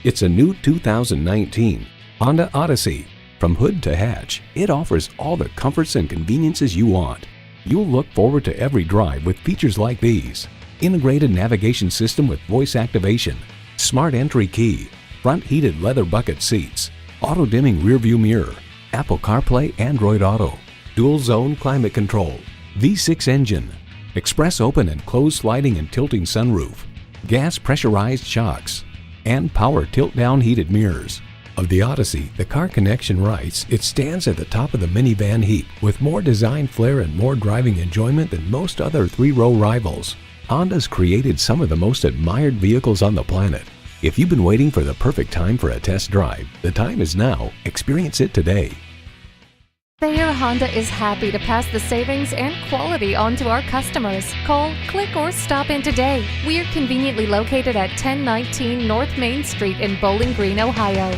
It's a new 2019 Honda Odyssey. From hood to hatch, it offers all the comforts and conveniences you want. You'll look forward to every drive with features like these: integrated navigation system with voice activation, smart entry key, front heated leather bucket seats, auto-dimming rearview mirror, Apple CarPlay, Android Auto, dual zone climate control, V6 engine, express open and closed sliding and tilting sunroof, gas pressurized shocks, and power tilt-down heated mirrors. Of the Odyssey, the Car Connection writes, it stands at the top of the minivan heap with more design flair and more driving enjoyment than most other three-row rivals. Honda's created some of the most admired vehicles on the planet. If you've been waiting for the perfect time for a test drive, the time is now. Experience it today. Thayer Honda is happy to pass the savings and quality on to our customers. Call, click, or stop in today. We are conveniently located at 1019 North Main Street in Bowling Green, Ohio.